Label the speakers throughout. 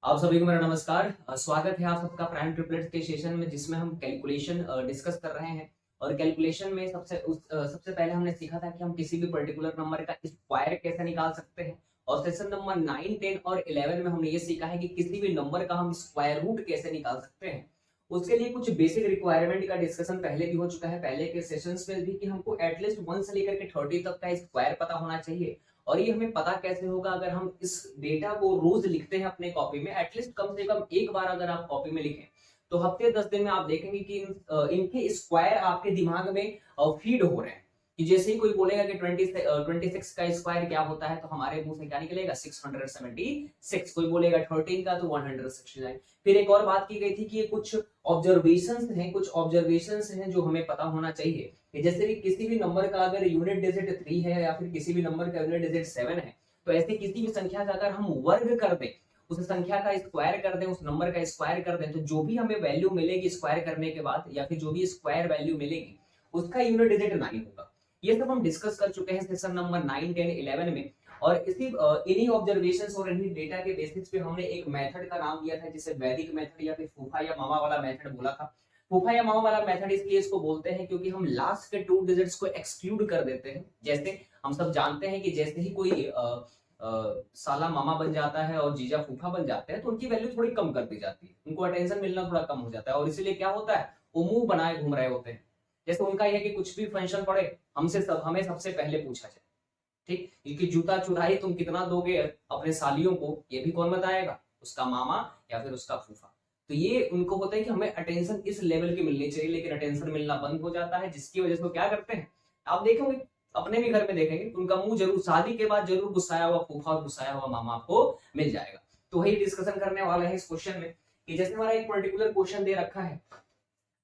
Speaker 1: आप सभी को मेरा नमस्कार। स्वागत है आप सबका प्राइम ट्रिपलेट्स के सेशन में, जिसमें हम कैलकुलेशन डिस्कस कर रहे हैं। और कैलकुलेशन में सबसे पहले हमने सीखा था कि हम किसी भी पर्टिकुलर नंबर का स्क्वायर कैसे निकाल सकते हैं। और सेशन नंबर 9, 10 और 11 में हमने ये सीखा है कि किसी भी नंबर का हम स्क्वायर रूट कैसे निकाल सकते हैं। उसके लिए कुछ बेसिक रिक्वायरमेंट का डिस्कशन पहले भी हो चुका है, पहले के सेशंस में भी, कि हमको एटलीस्ट 1 से लेकर के 30 तक का स्क्वायर पता होना चाहिए। और ये हमें पता कैसे होगा? अगर हम इस डेटा को रोज लिखते हैं अपने कॉपी में, एटलीस्ट कम से कम एक बार अगर आप कॉपी में लिखें, तो हफ्ते 10 दिन में आप देखेंगे कि इनके स्क्वायर आपके दिमाग में फीड हो रहे हैं। कि जैसे ही कोई बोलेगा कि 26 का स्क्वायर क्या होता है, तो हमारे मुंह से क्या निकलेगा? 676। कोई बोलेगा 13 का, तो 169। फिर एक और बात की गई थी कि ये कुछ ऑब्जर्वेशंस हैं जो हमें पता होना चाहिए। कि जैसे कि किसी भी नंबर का अगर यूनिट डिजिट 3 है, या फिर किसी भी नंबर का यूनिट डिजिट 7 है, तो ऐसे किसी भी संख्या का अगर हम वर्ग कर दें, उस संख्या का स्क्वायर कर दें, उस नंबर का स्क्वायर कर दें, तो जो भी हमें वैल्यू मिलेगी स्क्वायर करने के बाद, या फिर जो भी स्क्वायर वैल्यू मिलेगी, उसका यूनिट डिजिट 9 होगा। ये सब हम डिस्कस कर चुके हैं सेशन नंबर 9, 10, 11 में। और इन्हीं ऑब्जर्वेशंस और इन्हीं डेटा के बेसिस पे हमने एक मेथड का नाम दिया था, जिसे वैदिक मेथड या फिर फूफा या मामा वाला मेथड बोला था। फूफा या मामा वाला मेथड इसलिए इसको बोलते हैं क्योंकि हम लास्ट के 2 डिजिट्स को एक्सक्लूड कर देते हैं। जैसे हम सब जानते हैं कि जैसे ही कोई साला मामा बन जाता है और जीजा फूफा बन जाते हैं, तो उनकी वैल्यू थोड़ी कम कर दी जाती है, उनको अटेंशन मिलना थोड़ा कम हो जाता है। और इसीलिए क्या होता है, वो मुंह बनाए घूम रहे होते हैं। जैसे उनका यह कि कुछ भी फंक्शन पड़े, हमें सबसे पहले पूछा जाए। ठीक, क्योंकि जूता चुराई तुम कितना दोगे अपने सालियों को, ये भी कौन बताएगा? उसका मामा या फिर उसका फूफा। तो ये उनको होता है कि हमें अटेंशन इस लेवल की मिलनी चाहिए, लेकिन अटेंशन मिलना बंद हो जाता है, जिसकी वजह से वो क्या करते हैं, आप देखोगे अपने भी घर में देखेंगे, उनका मुंह जरूर शादी के बाद जरूर गुस्साया हुआ फूफा और गुस्साया हुआ मामा आपको मिल जाएगा। तो वही डिस्कशन करने वाले हैं इस क्वेश्चन में। कि जैसे हमारा एक पर्टिकुलर क्वेश्चन दे रखा है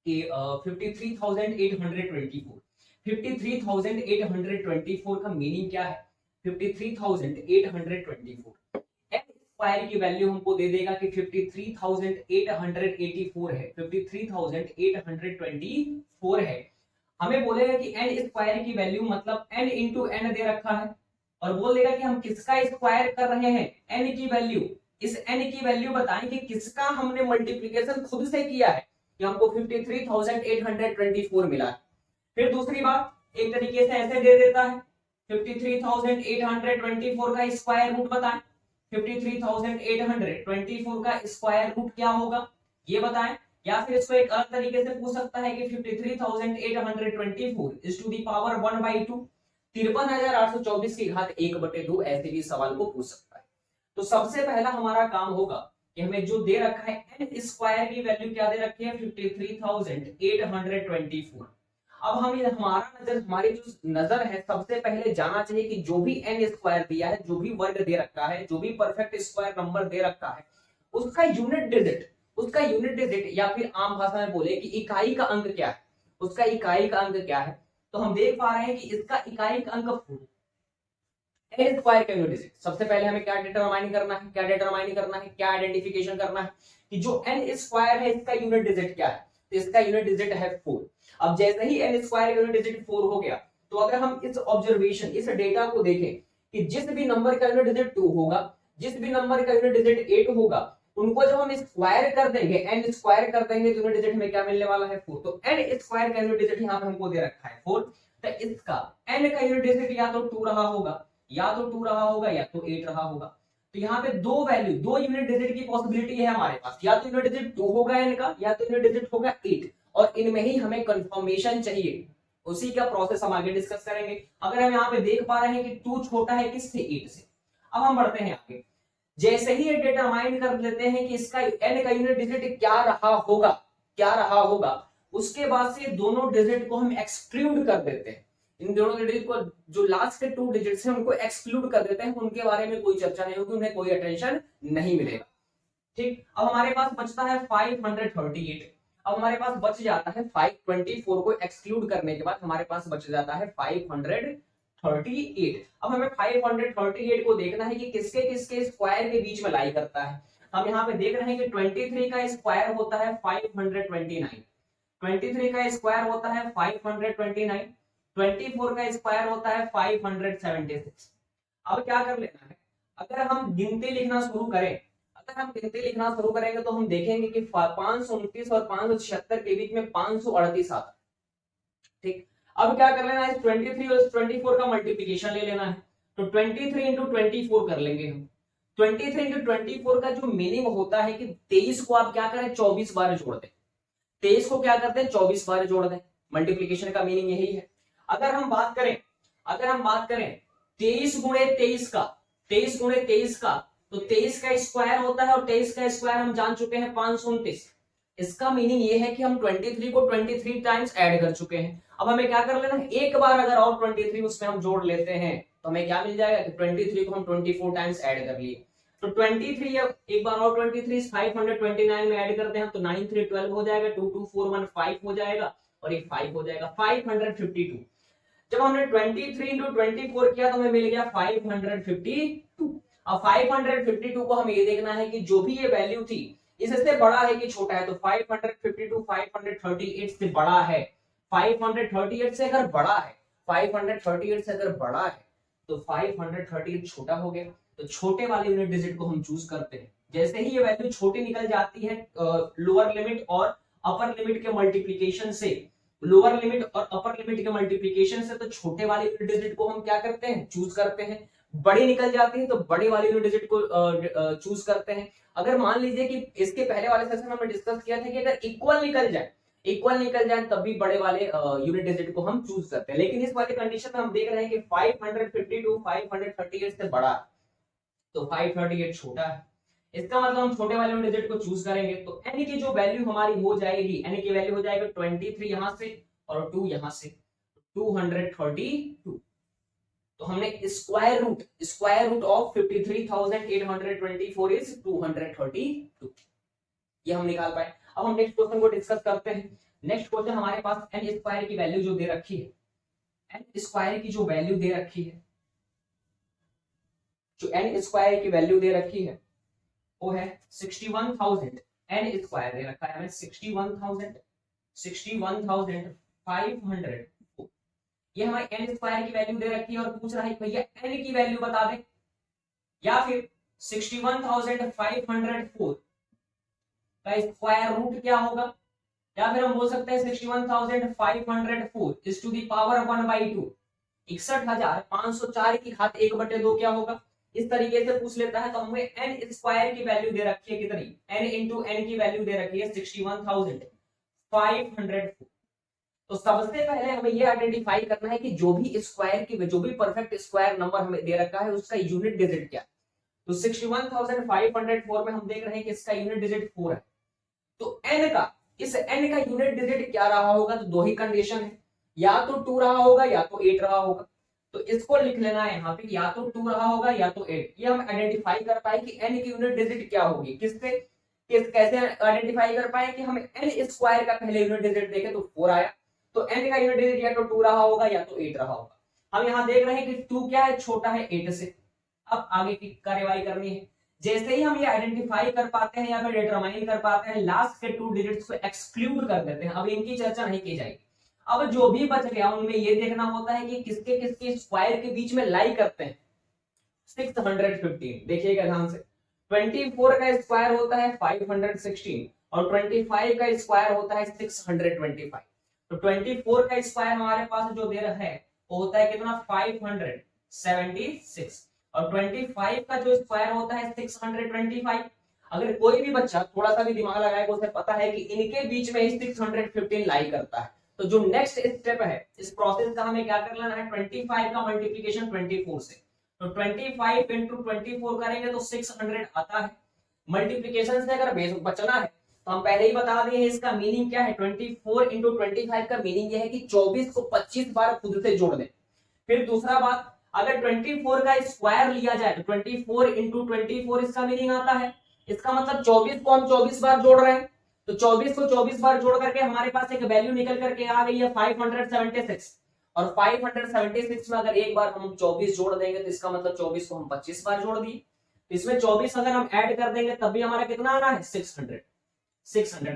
Speaker 1: कि 53,824, 53,824 का मीनिंग क्या है? 53,824 एन स्क्वायर की वैल्यू हमको दे देगा कि 53,884 है, 53,824 है। हमें बोलेगा कि एन स्क्वायर की वैल्यू मतलब एन इंटू एन दे रखा है, और बोल देगा कि हम किसका स्क्वायर कर रहे हैं? एन की वैल्यू। इस एन की वैल्यू बताएं कि किसका हमने मल्टीप्लीकेशन खुद से किया है, कि हमको 53,824 मिला है। फिर दूसरी बात, एक तरीके से ऐसे दे देता है, 53,824 का स्क्वायर रूट बताएं। 53,824 का स्क्वायर रूट क्या होगा, ये बताएं। या फिर इसको एक अलग तरीके से पूछ सकता है कि 53,824 इज टू दी पावर 1/2, 53,824 की घात 1/2, ऐसे भी सवाल को पूछ सकता है। तो सबसे पहला हमारा काम होगा कि हमें जो दे रखा है एन स्क्वायर की वैल्यू क्या दे रखी है? 53,824। अब हमारी जो नजर है, सबसे पहले जाना चाहिए कि जो भी एन स्क्वायर दिया है, जो भी वर्ग दे रखा है, जो भी परफेक्ट स्क्वायर नंबर दे रखा है, उसका यूनिट डिजिट या फिर आम भाषा में बोले कि इकाई का अंक क्या है, उसका इकाई का अंक क्या है। तो हम देख पा रहे हैं कि इसका इकाई का अंक एन स्क्वायर का यूनिट डिजिट। सबसे पहले हमें क्या डिटरमाइन करना है, क्या आइडेंटिफिकेशन करना है कि जो एन स्क्वायर है इसका यूनिट डिजिट क्या है? तो इसका यूनिट डिजिट है 4। अब जैसे ही एन स्क्वायर का यूनिट डिजिट 4 हो गया, तो अगर हम इस ऑब्जर्वेशन, इस डेटा को देखें कि जिस भी नंबर का यूनिट डिजिट 2 होगा, जिस भी नंबर का यूनिट डिजिट 8 होगा, उनको जब हम स्क्वायर कर देंगे, एन स्क्वायर कर देंगे, तो यूनिट डिजिट में क्या मिलने वाला है? 4। तो एन स्क्वायर का यूनिट डिजिट यहाँ पे हमको दे रखा है 4। तो इसका एन का यूनिट डिजिट या तो 2 रहा होगा, या तो 8 रहा होगा। तो यहाँ पे दो यूनिट डिजिट की पॉसिबिलिटी है हमारे पास, या तो यूनिट डिजिट 2 होगा इनका, या तो यूनिट डिजिट होगा 8। और इनमें ही हमें कंफर्मेशन चाहिए, उसी का प्रोसेस हम आगे डिस्कस करेंगे। अगर हम यहाँ पे देख पा रहे हैं कि 2 छोटा है किससे? 8 से। अब हम बढ़ते हैं आगे। जैसे ही ये डिटरमाइन कर लेते हैं कि इसका एन का यूनिट डिजिट क्या रहा होगा, उसके बाद से दोनों डिजिट को हम एक्सक्लूड कर देते हैं। इन दोनों डिजिट को, जो लास्ट के 2 डिजिट्स हैं, उनको एक्सक्लूड कर देते हैं, उनके बारे में कोई चर्चा नहीं होगी, उन्हें कोई अटेंशन नहीं मिलेगा। ठीक, अब हमारे पास बचता है 538। अब हमारे पास बच जाता है 524 को एक्सक्लूड करने के बाद हमारे पास बच जाता है 538। अब हमें 538 को देखना है कि किसके किसके स्क्वायर के बीच में लाई करता है। हम यहाँ पे देख रहे हैं कि 23 का स्क्वायर होता है 529, 23 का स्क्वायर होता है 529, 24 का स्क्वायर होता है 576। अब क्या कर लेना है, अगर हम गिनती लिखना शुरू करें, अगर हम गिनती लिखना शुरू करेंगे तो हम देखेंगे कि 529 और 576 के बीच में 538 आता है। ठीक, अब क्या कर लेना है, 23 और 24 का मल्टीप्लीकेशन ले लेना है। तो 23 इंटू 24 कर लेंगे हम। 23 इंटू 24 का जो मीनिंग होता है कि 23 को आप क्या करें, 24 बार जोड़ दें। 23 को क्या करते हैं, 24 बार जोड़ दें। मल्टीप्लीकेशन का मीनिंग यही है। अगर हम बात करें 23 गुणे 23 का, 23 गुणे 23 का, तो 23 का स्क्वायर होता है और 23 का स्क्वायर हम जान चुके हैं 529। इसका मीनिंग ये है कि हम 23 को 23 टाइम्स ऐड कर चुके हैं। अब हमें क्या कर लेना है, एक बार अगर और 23 उसमें हम जोड़ लेते हैं तो हमें क्या मिल जाएगा कि 23 को हम 24 टाइम्स ऐड कर लिए। तो 23 एक बार और 23 529 में ऐड करते हैं तो 9 3 12 हो जाएगा, 2 2 4 1 5 हो जाएगा और एक 5 हो जाएगा, 552। जब हमने 23 इंटू 24 किया तो हमें मिल गया 552। अब 552 को हमें ये देखना है कि जो भी ये वैल्यू थी इससे बड़ा है कि छोटा है। तो 552 538 से बड़ा है, 538 से अगर बड़ा है, 538 से अगर बड़ा है तो 538 छोटा हो गया। तो छोटे वाले यूनिट डिजिट को हम चूज करते हैं। जैसे ही ये वैल्यू छोटी निकल जाती है लोअर लिमिट और अपर लिमिट के मल्टीप्लीकेशन से, लोअर लिमिट और अपर लिमिट के मल्टीप्लीकेशन से, तो छोटे वाले यूनिट डिजिट को हम क्या करते हैं, चूज करते हैं। बड़ी निकल जाती है तो बड़े वाले यूनिट डिजिट को चूज करते हैं। अगर मान लीजिए कि इसके पहले वाले सेशन में हमने डिस्कस किया था कि अगर इक्वल निकल जाए तब भी बड़े वाले यूनिट डिजिट को हम चूज करते हैं। लेकिन इस वाले कंडीशन में हम देख रहे हैं कि 552 538 से बड़ा है तो 538 छोटा है। इसका मतलब हम छोटे वाले यूनिट डिजिट को चूज करेंगे। तो n की जो वैल्यू हमारी हो जाएगी, n की वैल्यू हो जाएगी 23 यहां से और 2 यहां से, 232। तो हमने स्क्वायर रूट ऑफ 53,824 इज 232, ये हम निकाल पाए। अब हम नेक्स्ट क्वेश्चन को डिस्कस करते हैं। नेक्स्ट क्वेश्चन हमारे पास एन स्क्वायर की वैल्यू जो दे रखी है, एन स्क्वायर की जो वैल्यू दे रखी है, जो एन स्क्वायर की वैल्यू दे रखी है वो है 61,000। एन स्क्वायर दे रखा है हमें 61,500। ये हमारे एन स्क्वायर की वैल्यू दे रखी है और पूछ रहा है भैया एन की वैल्यू बता दे, या फिर 61,504 का स्क्वायर रूट क्या होगा, या फिर हम बोल सकते हैं 61,504 इज टू द पावर 1/2। 61,504 की घात 1/2 क्या होगा, इस तरीके से पूछ लेता है। तो हमें एन स्क्वायर की वैल्यू दे रखी है कितनी, एन इंटू एन की वैल्यू दे रखी है 61,504। तो सबसे पहले हमें ये आइडेंटिफाई करना है कि जो भी स्क्वायर की, जो भी परफेक्ट स्क्वायर नंबर हमें दे रखा है उसका यूनिट डिजिट क्या है। तो 61,504 में हम देख रहे हैं कि इसका यूनिट डिजिट 4 है। तो n का, इस n का यूनिट डिजिट क्या रहा होगा, तो दो ही कंडीशन है, या तो 2 रहा होगा या तो 8 रहा होगा। तो इसको लिख लेना है यहाँ पे, या तो 2 रहा होगा या तो 8। ये हम आइडेंटिफाई कर पाए कि n की यूनिट डिजिट क्या होगी, किससे, कैसे आइडेंटिफाई कर पाए कि हमें n स्क्वायर का पहले यूनिट डिजिट देखे तो 4 आया। तो n का यूनिट डिजिट या तो 2 रहा होगा या तो 8 रहा होगा। हम यहाँ देख रहे हैं कि 2 क्या है, छोटा है 8 से। अब आगे की कार्यवाही करनी है। जैसे ही हम ये आइडेंटिफाई कर पाते हैं या फिर डिटरमाइन कर पाते हैं, लास्ट के 2 डिजिट्स को एक्सक्लूड कर देते हैं। अब इनकी चर्चा नहीं की जाएगी। अब जो भी बच गया उनमें ये देखना होता है कि किसके किसके स्क्वायर के बीच में लाई करते हैं। 615, देखिएगा ध्यान से। 24 का स्क्वायर होता है 516 और 25 का स्क्वायर होता है 625। तो 24 का स्क्वायर हमारे पास जो दे रहा है वो होता है कितना, 576 और 25 का जो स्क्वायर होता है 625। अगर कोई भी बच्चा थोड़ा सा भी दिमाग लगाएगा उसे पता है कि इनके बीच में 615 लाई करता है। तो जो नेक्स्ट स्टेप है इस प्रोसेस का, हमें क्या कर लेना है, 25 का मल्टीप्लीकेशन 24 से। तो 25 इंटू 24 करेंगे तो 600 आता है। मल्टीप्लीकेशन से अगर बचना है तो हम पहले ही बता दिए हैं इसका मीनिंग क्या है। 24 इंटू 25 का मीनिंग यह है कि 24 को 25 बार खुद से जोड़ दें। फिर दूसरा बात, अगर 24 का स्क्वायर लिया जाए तो 24 इंटू 24 इसका मीनिंग आता है, इसका मतलब 24 को हम 24 बार जोड़ रहे हैं। तो 24 को 24 बार जोड़ करके हमारे पास एक वैल्यू निकल करके आ गई है 576। और 576 में अगर एक बार हम 24 जोड़ देंगे तो इसका मतलब 24 को हम 25 बार जोड़ दिए। इसमें 24 अगर हम ऐड कर देंगे तब भी हमारा कितना आना है, 600।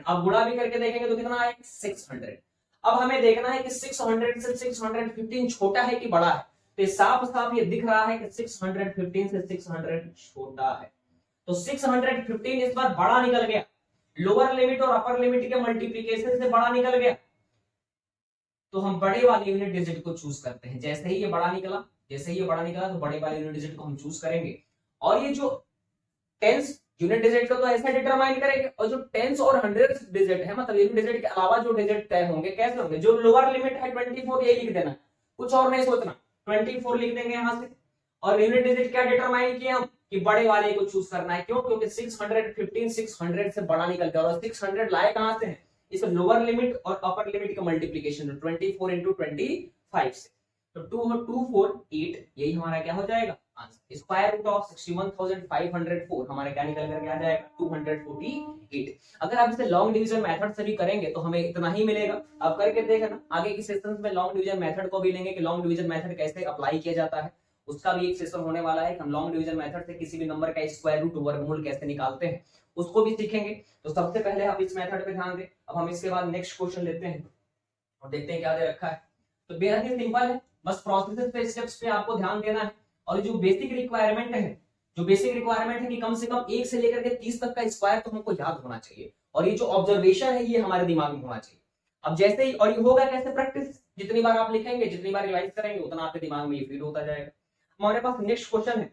Speaker 1: अब गुणा भी करके देखेंगे तो कितना आएगा, 600। अब हमें देखना है कि 600 से 615 छोटा है कि बड़ा है। तो साफ साफ ये दिख रहा है कि 615 से 600 छोटा है। तो 615 इस बार बड़ा निकल गया, लोअर लिमिट और अपर लिमिट के मल्टीप्लीकेशन से बड़ा निकल गया, तो हम बड़े वाले यूनिट डिजिट को चूज करते हैं। जैसे ही ये बड़ा निकला, जैसे ही ये बड़ा निकला तो बड़े वाले यूनिट डिजिट को हम चूज करेंगे। और ये जो टेंस यूनिट डिजिट को तो ऐसा डिटरमाइन करेंगे, और जो टेंस और हंड्रेड्स डिजिट है, मतलब यूनिट डिजिट के अलावा जो डिजिट तय होंगे कैसे होंगे, जो लोअर लिमिट है 24 ये लिख देना, कुछ और नहीं सोचना, 24 लिख देंगे यहां से। और यूनिट डिजिट क्या डिटरमाइन किए हम कि बड़े वाले को चूज करना है, क्यों, क्योंकि 615 600 से बड़ा निकल गया, और 600 लाए कहां से है, इस लोअर लिमिट और अपर लिमिट का मल्टीप्लीकेशन 24 into 25 से, तो 248 यही हमारा क्या हो जाएगा आंसर। स्क्वायर रूट ऑफ 61,504 हमारे क्या निकल करके आ जाएगा 248। अगर आप इसे लॉन्ग डिवीजन मेथड से भी करेंगे तो हमें इतना ही मिलेगा। आप करके देखना, आगे की सेशंस में लॉन्ग डिवीजन मेथड को भी लेंगे कि लॉन्ग डिवीजन मेथड कैसे अप्लाई किया जाता है, उसका भी एक सेशन होने वाला है कि हम लॉन्ग डिवीजन मेथड से किसी भी नंबर का स्क्वायर रूट वर्गमूल कैसे निकालते हैं, उसको भी सीखेंगे। तो सबसे पहले आप इस मेथड पे ध्यान दें। अब हम इसके बाद नेक्स्ट क्वेश्चन लेते हैं और देखते हैं क्या दे रखा है। तो बेहद ही सिंपल है, बस प्रोसेस पे स्टेप्स पे आपको ध्यान देना है। और जो बेसिक रिक्वायरमेंट है, जो बेसिक रिक्वायरमेंट है कि कम से कम 1 से लेकर के 30 तक का स्क्वायर तो हमको याद होना चाहिए, और ये जो ऑब्जर्वेशन है ये हमारे दिमाग में होना चाहिए। अब जैसे ही, और ये होगा कैसे, प्रैक्टिस, जितनी बार आप लिखेंगे, जितनी बार रिवाइज करेंगे, उतना आपके दिमाग में ये फीड होता जाएगा। हमारे पास नेक्स्ट क्वेश्चन है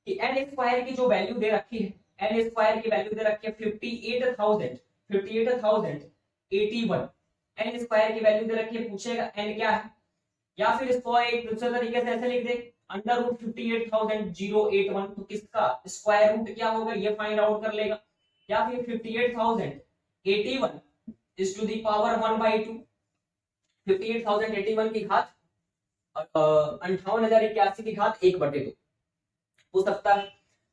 Speaker 1: कि एन स्क्वायर की जो वैल्यू दे रखी है, एन स्क्वायर की वैल्यू दे रखी है 58,081। एन स्क्वायर की वैल्यू दे रखी है, पूछेगा एन क्या है, या फिर इसको एक दूसरे तरीके से ऐसे लिख दे अंडर रूट 58,081, तो किसका स्क्वायर रूट क्या होगा ये फाइंड आउट कर लेगा। या फिर 58,081 इज टू द पावर 1/2, 58,081 की घात 58,081 की घात 1/2 हो सकता है।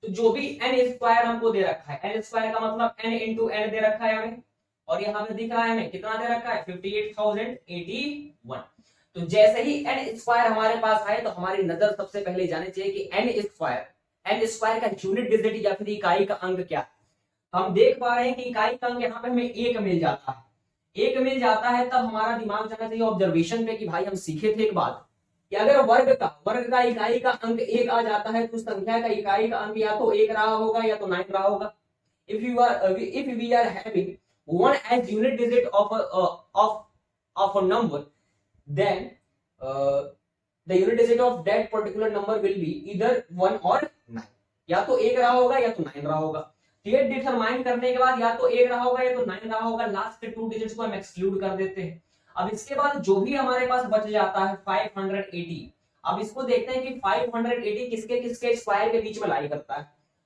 Speaker 1: तो जो भी एन स्क्वायर हमको दे रखा है, एन स्क्वायर का मतलब एन इंटू एन दे रखा है हमें, और यहाँ पे दिख रहा है हमें कितना दे रखा है 58,081। तो जैसे ही एन स्क्वायर हमारे पास आए तो हमारी नजर सबसे पहले जानी चाहिए कि एन स्क्वायर का यूनिट डिजिट या फिर इकाई का अंक क्या है। हम देख पा रहे हैं कि इकाई का अंक यहाँ पे हमें 1 मिल जाता है, 1 मिल जाता है, तब हमारा दिमाग जाना चाहिए ऑब्जर्वेशन पे कि भाई हम सीखे थे एक बात कि अगर वर्ग का इकाई का अंक 1 आ जाता है तो उस संख्या का इकाई का अंक या तो 1 रहा होगा या तो 9 रहा होगा। if we are having 1 as unit digit of a number, then the unit digit of that particular number will be either 1 or 9, या तो 1 रहा होगा या तो 9 रहा होगा। ये डिटरमाइन करने के बाद या तो 1 रहा होगा या तो 9 रहा होगा, लास्ट के 2 डिजिट्स को हम एक्सक्लूड कर देते हैं। अब इसके बाद जो भी हमारे पास बच जाता है 580, अब इसको देखते हैं कि 580 किसके किसके स्क्वायर के बीच में लाई करता है।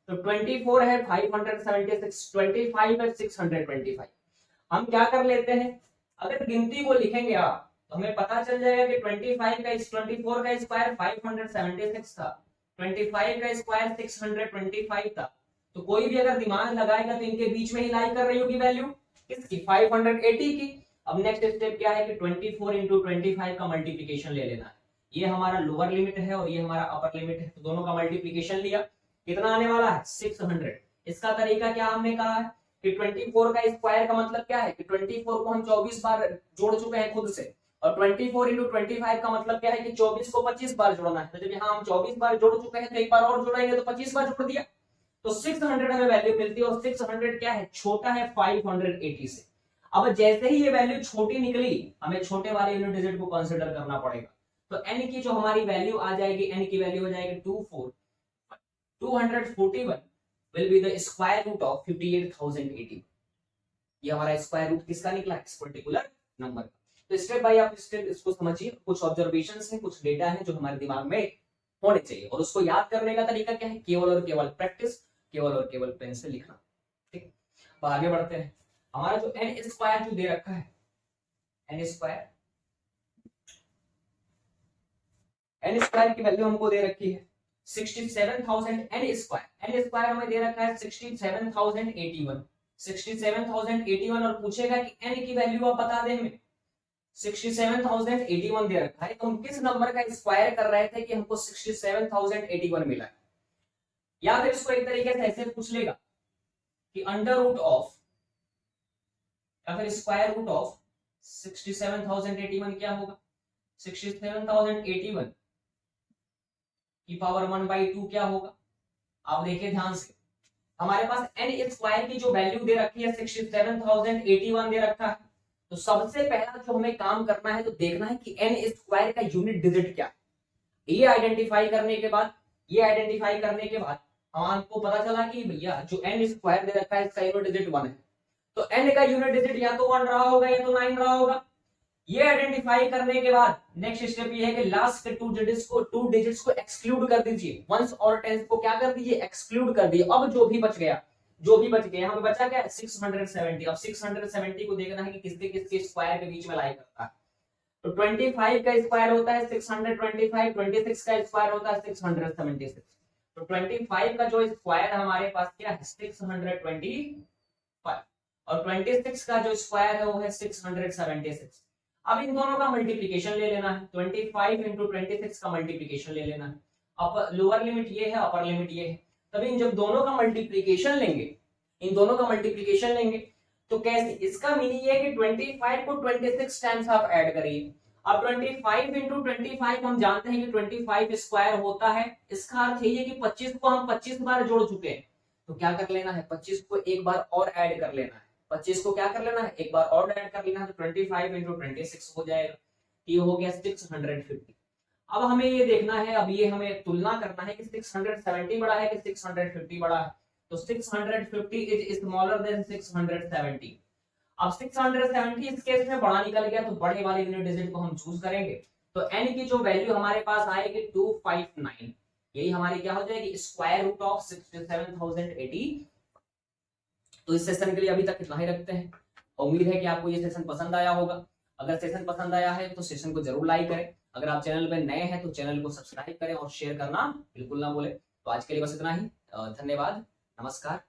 Speaker 1: तो 24 है 576, 25 है 625। हम क्या कर लेते हैं, अगर गिनती को लिखेंगे आप तो हमें पता चल जाएगा कि 24 का स्क्वायर 576 था, 25 का स्क्वायर 625 था। तो कोई भी अगर दिमाग लगाएगा तो इनके बीच में ही लाई कर रही होगी वैल्यू किसकी 580 की। अब नेक्स्ट स्टेप क्या है कि 24 into 25 का मल्टीप्लीकेशन ले लेना है। ये हमारा लोअर लिमिट है और ये हमारा अपर लिमिट है, तो दोनों का मल्टीप्लीकेशन लिया, कितना आने वाला है 600। इसका तरीका क्या हमने कहा है कि 24 का स्क्वायर का मतलब क्या है कि 24 को हम 24 बार जोड़ चुके हैं खुद से, और 24 into 25 का मतलब क्या है कि 24 को 25 बार जोड़ना है। तो जब यहाँ हम 24 बार जोड़ चुके हैं तो एक बार और जोड़ेंगे तो 25 बार जोड़ दिया, तो 600 हमें वैल्यू मिलती है। और 600 क्या है, छोटा है 580 से। अब जैसे ही ये वैल्यू छोटी निकली, हमें छोटे वाले यूनिट डिजिट को कंसीडर करना पड़ेगा। तो n की जो हमारी वैल्यू आ जाएगी, n की वैल्यू हो जाएगी 241 will be the square root of 58,080। ये हमारा स्क्वायर रूट किसका निकला, इस पर्टिकुलर नंबर का। तो स्टेप बाय आप स्टेप इसको समझिए, कुछ ऑब्जर्वेशंस हैं, कुछ डेटा है जो हमारे दिमाग में होने चाहिए, और उसको याद करने का तरीका क्या है, केवल और केवल प्रैक्टिस, केवल और केवल पेन से लिखना। ठीक, तो आगे बढ़ते हैं। हमारा जो एन स्क्वायर जो दे रखा है, एन स्क्वायर की वैल्यू हमको दे रखी है 67,000। एन स्क्वायर हमें दे रखा है 67,081 और पूछेगा कि एन की वैल्यू आप बता दें हमें। 67,081 दे रखा है, तो हम किस नंबर का स्क्वायर कर रहे थे कि हमको 67,081 मिला। या फिर इसको एक तरीके से ऐसे पूछ लेगा कि अंडर रूट ऑफ या फिर स्क्वायर रूट ऑफ 67,081 क्या होगा, 67,081 की पावर 1/2 क्या होगा। आप देखिए ध्यान से, हमारे पास n स्क्वायर की जो वैल्यू दे रखी है 67,081 दे रखा है। तो सबसे पहला जो हमें काम करना है तो देखना है कि n स्क्वायर का यूनिट डिजिट क्या है। ये आइडेंटिफाई करने के बाद हमको पता चला कि भैया जो n स्क्वायर दे रखा है इसका यूनिट डिजिट 1 है। तो n का यूनिट डिजिट या तो 1 रहा होगा या तो 9 रहा होगा। ये आइडेंटिफाई करने के बाद नेक्स्ट स्टेप ये है कि लास्ट के टू डिजिट्स को एक्सक्लूड कर दीजिए। वंस और टेंस को क्या कर दीजिए, एक्सक्लूड कर दिए। अब जो भी बच गया यहाँ पे बचा क्या है 670। अब 670 को देखना है कि किसके किसके स्क्वायर के बीच में लाई करता है। तो 25 का स्क्वायर होता है 625, 26 का स्क्वायर होता है 676। तो 25 का जो स्क्वायर हमारे पास क्या है 625 और 26 का जो स्क्वायर है वो है 676। अब इन दोनों का मल्टीप्लिकेशन ले लेना है। 25 इंटू 26 का मल्टीप्लिकेशन ले लेना है। अपर लोअर लिमिट ये है, अपर लिमिट ये है। तभी इन जब दोनों का मल्टीप्लिकेशन लेंगे तो कैसे, इसका मीनिंग ये है कि 25 को 26 टाइम्स आप ऐड करिए। अब 25 इंटू 25 हम जानते हैं कि 25 स्क्वायर होता है। इसका अर्थ ये है कि 25 को हम 25 बार जोड़ चुके हैं। तो क्या कर लेना है 25 को एक बार और ऐड कर लेना है। 25 को क्या कर लेना है एक बार और ऐड कर लेना है। तो 25 इंटू 26 हो जाएगा। ये हो गया 650। अब हमें ये देखना है, अब ये हमें तुलना करना है कि 670 बड़ा है कि 650 बड़ा है। तो 650 इज स्मॉलर देन 670। अब 670 इस केस में बड़ा निकल गया तो बड़े वाले यूनिट डिजिट को हम चूज करेंगे। तो n की जो वैल्यू हमारे पास आएगी 259, यही हमारी क्या हो जाएगी स्क्वायर रूट ऑफ 67,080। तो इस सेशन के लिए अभी तक इतना ही रखते हैं। उम्मीद है कि आपको ये सेशन पसंद आया होगा। अगर सेशन पसंद आया है तो सेशन को जरूर लाइक करें। अगर आप चैनल पर नए हैं तो चैनल को सब्सक्राइब करें और शेयर करना बिल्कुल ना भूलें। तो आज के लिए बस इतना ही। धन्यवाद, नमस्कार।